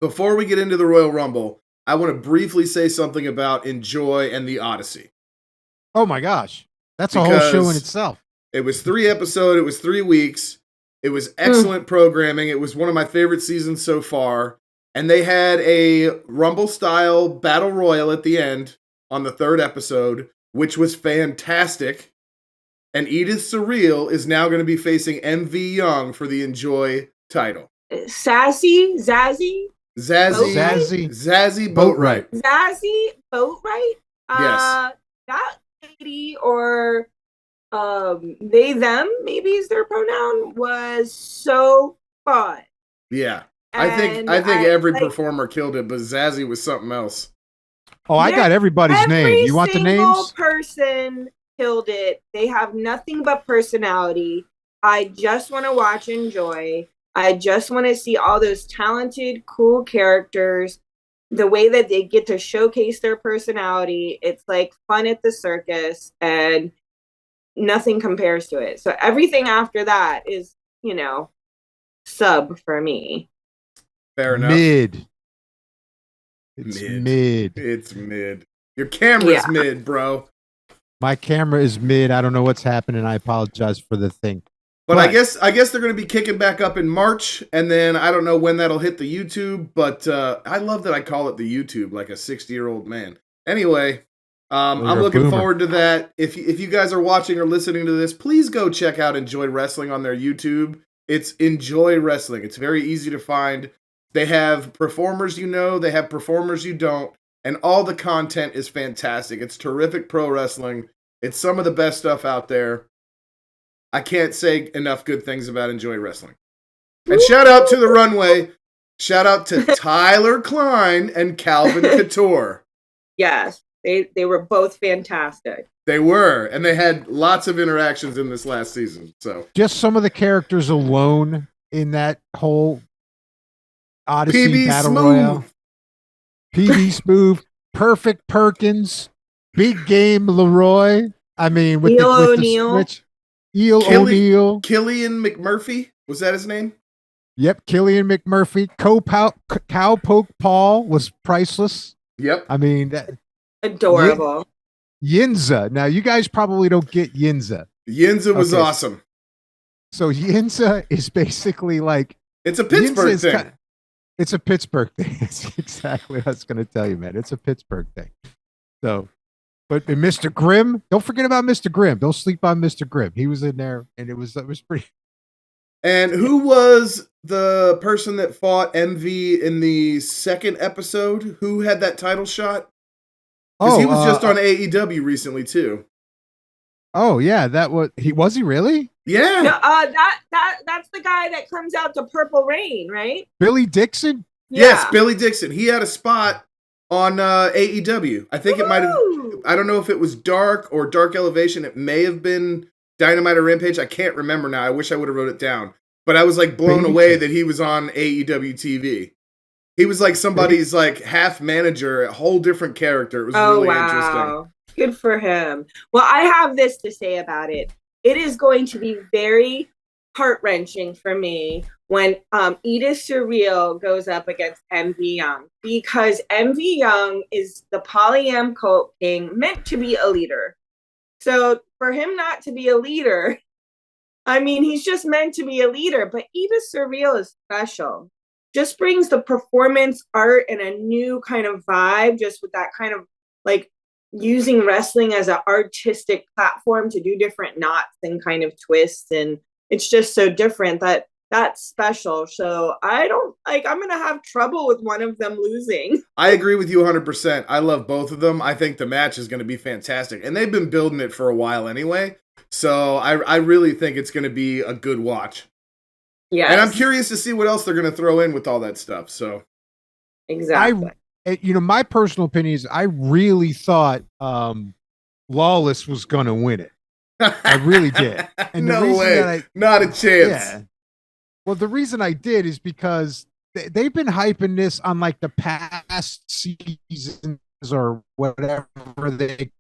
before we get into the Royal Rumble, I want to briefly say something about Enjoy and the Odyssey. Oh my gosh. That's a whole show in Because itself. it was 3 episodes, it was 3 weeks. It was excellent programming. It was one of my favorite seasons so far. And they had a Rumble-style battle royal at the end on the 3rd episode, which was fantastic. And Edith Surreal is now going to be facing MV Young for the Enjoy title. Zazzy Boatwright. Zazzy Boatwright. Yes. That lady, or they them maybe is their pronoun, was so fun. Yeah. And I think every performer killed it, but Zazzy was something else. Oh, I got everybody's name. You want the names? Every single person killed it. They have nothing but personality. I just want to watch Enjoy. I just want to see all those talented, cool characters. The way that they get to showcase their personality. It's like fun at the circus, and nothing compares to it. So everything after that is, sub for me. Fair enough. It's mid. It's mid. Your camera's mid, bro. My camera is mid. I don't know what's happening. I apologize for the thing. But I guess they're going to be kicking back up in March, and then I don't know when that'll hit the YouTube, but I love that I call it the YouTube, like a 60-year-old man. Anyway, I'm looking forward to that. If you guys are watching or listening to this, please go check out Enjoy Wrestling on their YouTube. It's Enjoy Wrestling. It's very easy to find. They have performers they have performers you don't, and all the content is fantastic. It's terrific pro wrestling. It's some of the best stuff out there. I can't say enough good things about Enjoy Wrestling. And shout out to the Runway. Shout out to Tyler Klein and Calvin Couture. Yes, they were both fantastic. They were, and they had lots of interactions in this last season. So just some of the characters alone in that whole Odyssey PB Battle Smooth. Royale. PB Smooth, Perfect Perkins, Big Game Leroy. I mean, with Eel the O'Neal. switch. Eel O'Neal. Killian McMurphy. Was that his name? Yep, Killian McMurphy. Cowpoke Paul was priceless. Yep. I mean, adorable. Yinza. Now, you guys probably don't get Yinza. Yinza was awesome. So Yinza is basically like... It's a Pittsburgh thing. It's a Pittsburgh thing. That's exactly what I was going to tell you, man. It's a Pittsburgh thing. So, but Mr. Grimm, don't forget about Mr. Grimm. Don't sleep on Mr. Grimm. He was in there, and it was pretty... And who was the person that fought MV in the 2nd episode? Who had that title shot? Because he was just on AEW recently too. Oh yeah, was he really? No, Yeah. that's the guy that comes out to Purple Rain, right? Billy Dixon? Yeah. Yes, Billy Dixon. He had a spot on AEW. I think it might have, I don't know if it was Dark or Dark Elevation. It may have been Dynamite or Rampage. I can't remember now. I wish I would have wrote it down. But I was like blown away that he was on AEW TV. He was like somebody's like half manager, a whole different character. It was really interesting. Good for him. Well, I have this to say about it. It is going to be very heart-wrenching for me when Edith Surreal goes up against MV Young, because MV Young is the polyam cult king, meant to be a leader. So for him not to be a leader, I mean, he's just meant to be a leader, but Edith Surreal is special. Just brings the performance art and a new kind of vibe, just with that kind of like using wrestling as an artistic platform to do different knots and kind of twists. And it's just so different that's special. So I'm going to have trouble with one of them losing. I agree with you 100%. I love both of them. I think the match is going to be fantastic. And they've been building it for a while anyway. So I really think it's going to be a good watch. Yeah. And I'm curious to see what else they're going to throw in with all that stuff. So exactly. My personal opinion is I really thought Lawless was going to win it. I really did. And no way. Not a chance. Yeah. Well, the reason I did is because they've been hyping this on like the past seasons or whatever they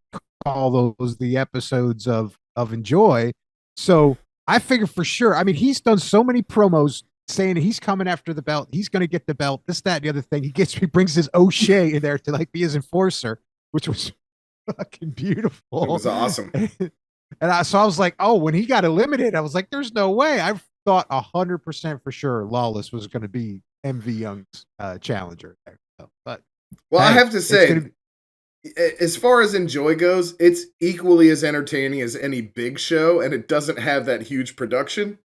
call those, the episodes of Enjoy. So I figure for sure. I mean, he's done so many promos saying he's coming after the belt. He's going to get the belt. This, that, and the other thing. He brings his O'Shea in there to like be his enforcer, which was fucking beautiful. It was awesome. So I was like, oh, when he got eliminated, I was like, there's no way. I thought 100% for sure Lawless was going to be MV Young's challenger there. But well, hey, I have to say, as far as Enjoy goes, it's equally as entertaining as any big show, and it doesn't have that huge production.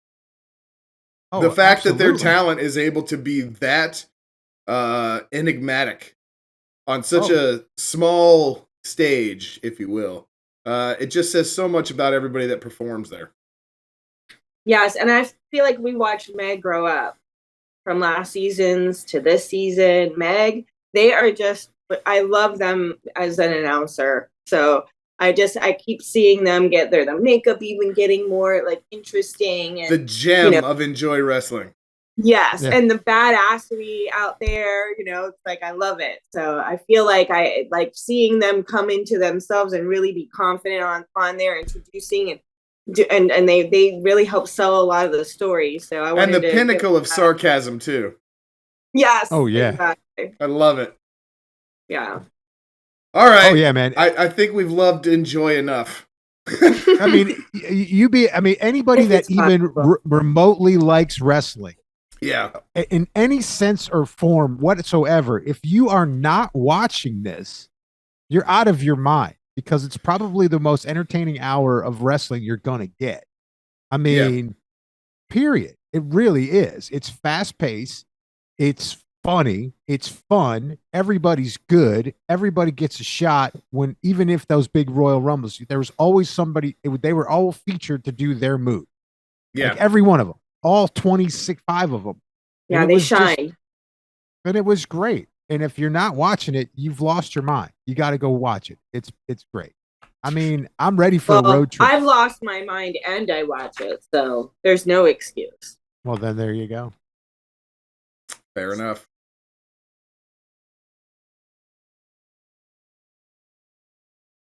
The fact that their talent is able to be that enigmatic on such a small stage, if you will, it just says so much about everybody that performs there. Yes, and I feel like we watched Meg grow up from last seasons to this season. Meg, they are just, I love them as an announcer. So I keep seeing them get there. The makeup even getting more like interesting. And, the gem of Enjoy Wrestling. Yes, and the badassery out there, it's like I love it. So I feel like I like seeing them come into themselves and really be confident on there introducing and they really help sell a lot of the stories. So I wanted and the pinnacle of sarcasm too. Yes. Oh yeah. Exactly. I love it. Yeah. All right. Oh yeah, man. I think we've loved Enjoy enough. I mean, anybody that even remotely likes wrestling. Yeah. In any sense or form whatsoever, if you are not watching this, you're out of your mind because it's probably the most entertaining hour of wrestling you're going to get. I mean, period. It really is. It's fast paced. It's funny. It's fun. Everybody's good. Everybody gets a shot even if those big Royal Rumbles, there was always somebody, they were all featured to do their move. Yeah. Like every one of them. All 5 of them. Yeah, they shine. And it was great. And if you're not watching it, you've lost your mind. You got to go watch it. It's great. I mean, I'm ready for a road trip. I've lost my mind and I watch it, so there's no excuse. Well, then there you go. Fair enough.